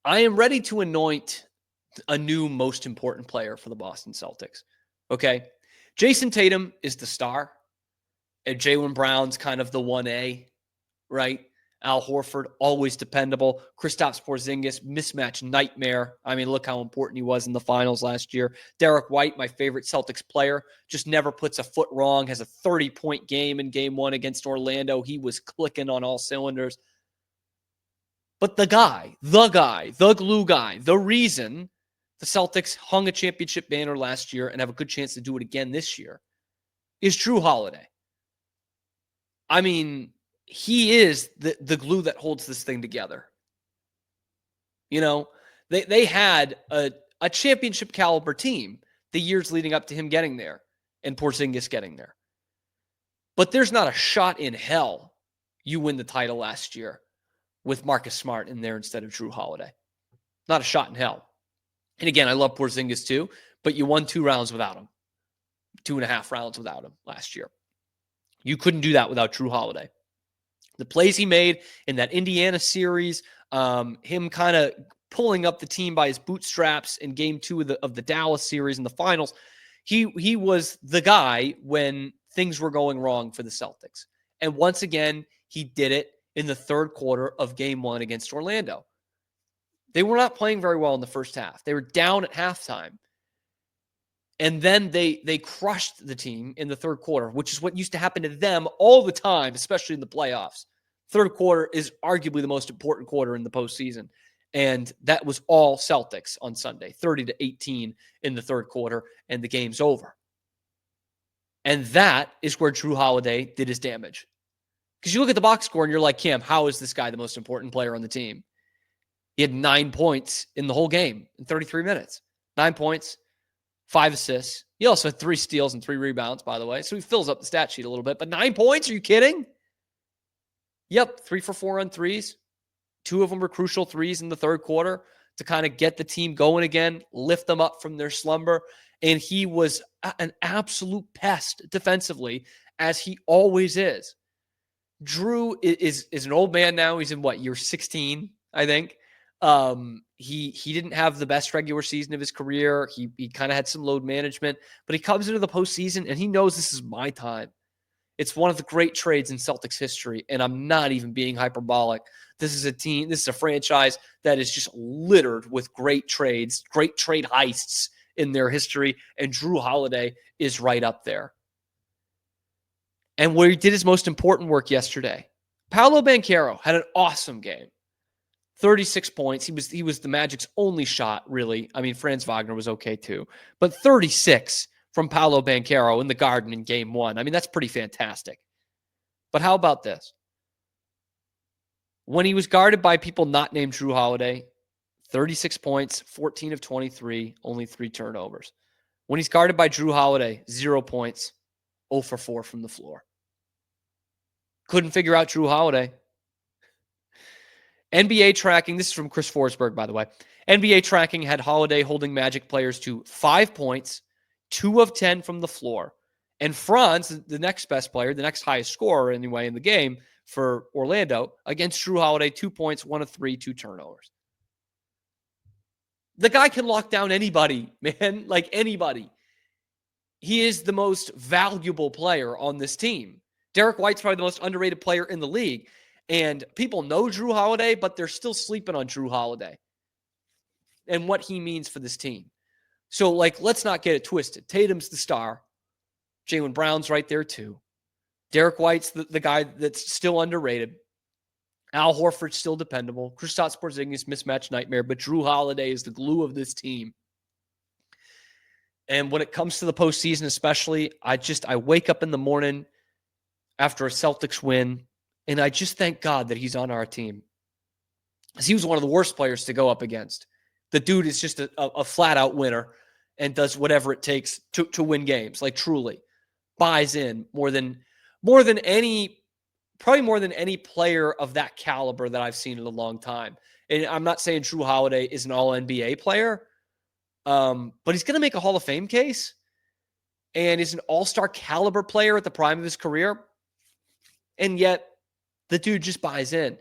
I am ready to anoint a new most important player for the Boston Celtics. Okay. Jason Tatum is the star, and Jaylen Brown's kind of the 1A, right? Al Horford, always dependable. Kristaps Porzingis, mismatch nightmare. I mean, look how important he was in the finals last year. Derrick White, my favorite Celtics player, just never puts a foot wrong, has a 30-point game in game 1 against Orlando. He was clicking on all cylinders. But the glue guy, the reason the Celtics hung a championship banner last year and have a good chance to do it again this year is Jrue Holiday. I mean, he is the glue that holds this thing together. You know, they had a championship caliber team the years leading up to him getting there and Porzingis getting there. But there's not a shot in hell you win the title last year with Marcus Smart in there instead of Jrue Holiday. Not a shot in hell. And again, I love Porzingis too, but you won 2 rounds without him. 2.5 rounds without him last year. You couldn't do that without Jrue Holiday. The plays he made in that Indiana series, him kind of pulling up the team by his bootstraps in game 2 of the Dallas series in the finals, he was the guy when things were going wrong for the Celtics. And once again, he did it in the third quarter of game 1 against Orlando. They were not playing very well in the first half. They were down at halftime. And then they crushed the team in the third quarter, which is what used to happen to them all the time, especially in the playoffs. Third quarter is arguably the most important quarter in the postseason. And that was all Celtics on Sunday, 30-18 in the third quarter, and the game's over. And that is where Jrue Holiday did his damage. Because you look at the box score and you're like, Cam, how is this guy the most important player on the team? He had 9 points in the whole game in 33 minutes. 9 points, 5 assists. He also had 3 steals and 3 rebounds, by the way. So he fills up the stat sheet a little bit. But 9 points? Are you kidding? Yep, 3 for 4 on threes. 2 of them were crucial threes in the third quarter to kind of get the team going again, lift them up from their slumber. And he was an absolute pest defensively, as he always is. Jrue is an old man now. He's in year 16, I think. He didn't have the best regular season of his career. He kind of had some load management, but he comes into the postseason and he knows this is my time. It's one of the great trades in Celtics history, and I'm not even being hyperbolic. This is a franchise that is just littered with great trades, great trade heists in their history, and Jrue Holiday is right up there. And where he did his most important work yesterday, Paolo Banchero had an awesome game. 36 points. He was the Magic's only shot, really. I mean, Franz Wagner was okay too. But 36 from Paolo Banchero in the Garden in game 1. I mean, that's pretty fantastic. But how about this? When he was guarded by people not named Jrue Holiday, 36 points, 14 of 23, only 3 turnovers. When he's guarded by Jrue Holiday, 0 points, 0 for 4 from the floor. Couldn't figure out Jrue Holiday. NBA tracking, this is from Chris Forsberg, by the way. NBA tracking had Holiday holding Magic players to 5 points, 2 of 10 from the floor. And Franz, the next best player, the next highest scorer anyway in the game for Orlando, against Jrue Holiday, 2 points, 1 of 3, 2 turnovers. The guy can lock down anybody, man, like anybody. He is the most valuable player on this team. Derrick White's probably the most underrated player in the league. And people know Jrue Holiday, but they're still sleeping on Jrue Holiday and what he means for this team. So, let's not get it twisted. Tatum's the star. Jaylen Brown's right there, too. Derrick White's the guy that's still underrated. Al Horford's still dependable. Kristaps Porzingis, mismatch nightmare. But Jrue Holiday is the glue of this team. And when it comes to the postseason especially, I wake up in the morning after a Celtics win, and I just thank God that he's on our team. Because he was one of the worst players to go up against. The dude is just a flat-out winner and does whatever it takes to win games. Truly. Buys in more than any player of that caliber that I've seen in a long time. And I'm not saying Jrue Holiday is an all-NBA player, but he's going to make a Hall of Fame case. And is an all-star caliber player at the prime of his career. And yet, the dude just buys in.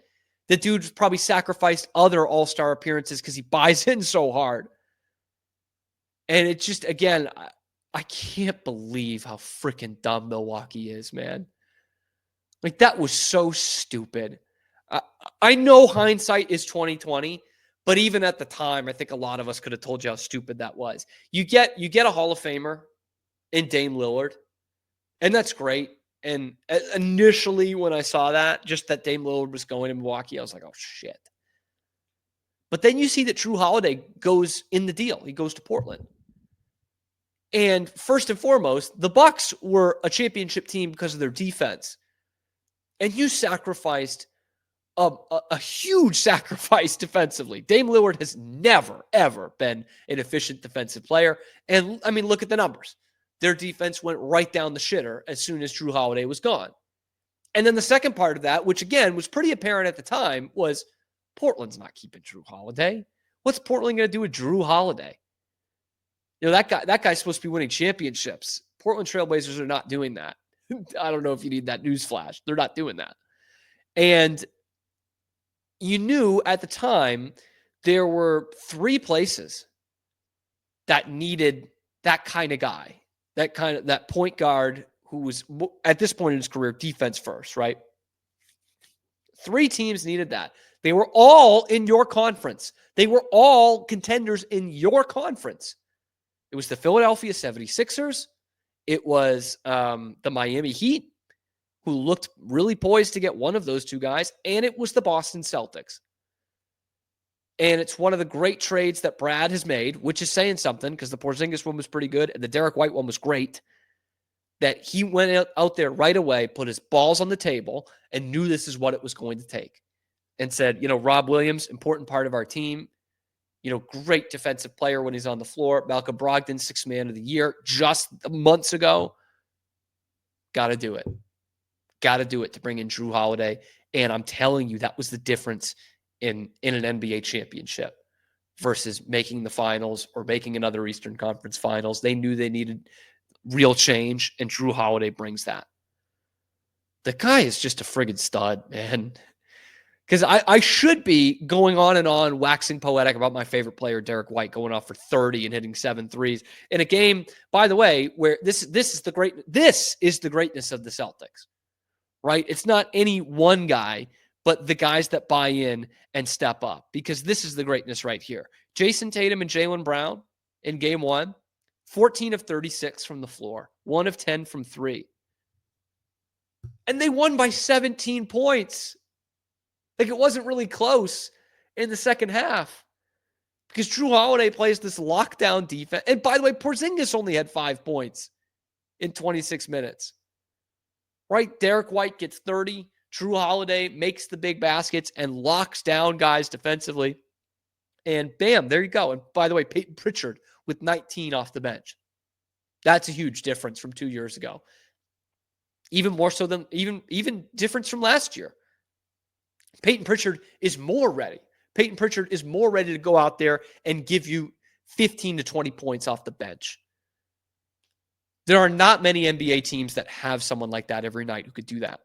The dude's probably sacrificed other all-star appearances because he buys in so hard. And it's just, again, I can't believe how freaking dumb Milwaukee is, man. Like, that was so stupid. I know hindsight is 2020, but even at the time, I think a lot of us could have told you how stupid that was. You get a Hall of Famer in Dame Lillard, and that's great. And initially, when I saw that, just that Dame Lillard was going to Milwaukee, I was like, oh, shit. But then you see that Jrue Holiday goes in the deal. He goes to Portland. And first and foremost, the Bucks were a championship team because of their defense. And you sacrificed a huge sacrifice defensively. Dame Lillard has never, ever been an efficient defensive player. And, I mean, look at the numbers. Their defense went right down the shitter as soon as Jrue Holiday was gone. And then the second part of that, which, again, was pretty apparent at the time, was Portland's not keeping Jrue Holiday. What's Portland going to do with Jrue Holiday? You know, that guy's supposed to be winning championships. Portland Trailblazers are not doing that. I don't know if you need that news flash. They're not doing that. And you knew at the time there were 3 places that needed that kind of guy, that point guard who was, at this point in his career, defense first, right? 3 teams needed that. They were all in your conference. They were all contenders in your conference. It was the Philadelphia 76ers. It was the Miami Heat, who looked really poised to get one of those 2 guys, and it was the Boston Celtics. And it's one of the great trades that Brad has made, which is saying something because the Porzingis one was pretty good and the Derrick White one was great, that he went out there right away, put his balls on the table, and knew this is what it was going to take. And said, you know, Rob Williams, important part of our team. You know, great defensive player when he's on the floor. Malcolm Brogdon, 6th man of the year just months ago. Got to do it. Got to do it to bring in Jrue Holiday. And I'm telling you, that was the difference in an NBA championship versus making the finals or making another Eastern Conference finals. They knew they needed real change, and Jrue Holiday brings that. The guy is just a friggin' stud, man. Because I should be going on and on, waxing poetic about my favorite player, Derrick White, going off for 30 and hitting 7 threes in a game, by the way, where this is the greatness of the Celtics, right? It's not any one guy, but the guys that buy in and step up, because this is the greatness right here. Jason Tatum and Jaylen Brown in game 1, 14 of 36 from the floor, 1 of 10 from 3. And they won by 17 points. Like, it wasn't really close in the second half because Jrue Holiday plays this lockdown defense. And by the way, Porzingis only had 5 points in 26 minutes, right? Derrick White gets 30. Jrue Holiday makes the big baskets and locks down guys defensively. And bam, there you go. And by the way, Payton Pritchard with 19 off the bench. That's a huge difference from 2 years ago. Even more so than even difference from last year. Payton Pritchard is more ready. Payton Pritchard is more ready to go out there and give you 15 to 20 points off the bench. There are not many NBA teams that have someone like that every night who could do that.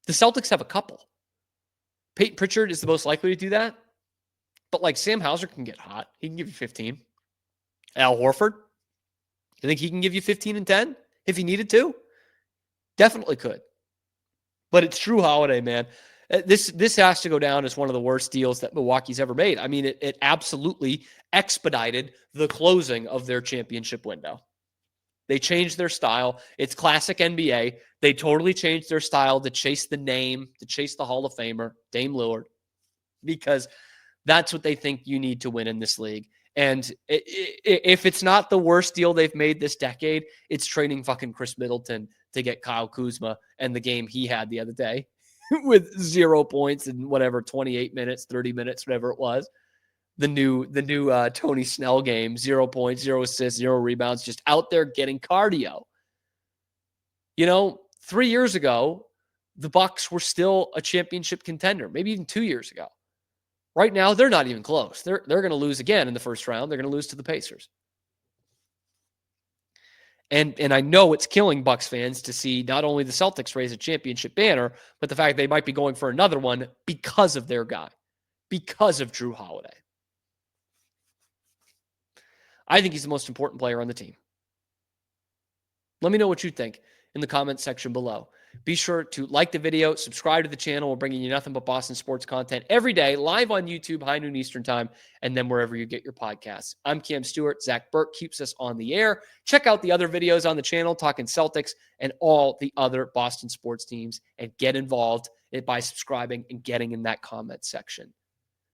The Celtics have a couple. Payton Pritchard is the most likely to do that. But like Sam Hauser can get hot. He can give you 15. Al Horford, you think he can give you 15 and 10 if he needed to? Definitely could. But it's Jrue Holiday, man. This has to go down as one of the worst deals that Milwaukee's ever made. I mean, it absolutely expedited the closing of their championship window. They changed their style. It's classic NBA. They totally changed their style to chase the name, to chase the Hall of Famer, Dame Lillard, because that's what they think you need to win in this league. And if it's not the worst deal they've made this decade, it's trading fucking Chris Middleton to get Kyle Kuzma and the game he had the other day with 0 points in whatever, 28 minutes, 30 minutes, whatever it was. The new Tony Snell game, 0 points, 0 assists, 0 rebounds, just out there getting cardio. You know, 3 years ago, the Bucks were still a championship contender, maybe even 2 years ago. Right now, they're not even close. They're going to lose again in the first round. They're going to lose to the Pacers. And I know it's killing Bucks fans to see not only the Celtics raise a championship banner, but the fact they might be going for another one because of their guy, because of Jrue Holiday. I think he's the most important player on the team. Let me know what you think in the comments section below. Be sure to like the video, subscribe to the channel. We're bringing you nothing but Boston sports content every day, live on YouTube, high noon Eastern time, and then wherever you get your podcasts. I'm Cam Stuart. Zach Burke keeps us on the air. Check out the other videos on the channel, talking Celtics and all the other Boston sports teams, and get involved by subscribing and getting in that comment section.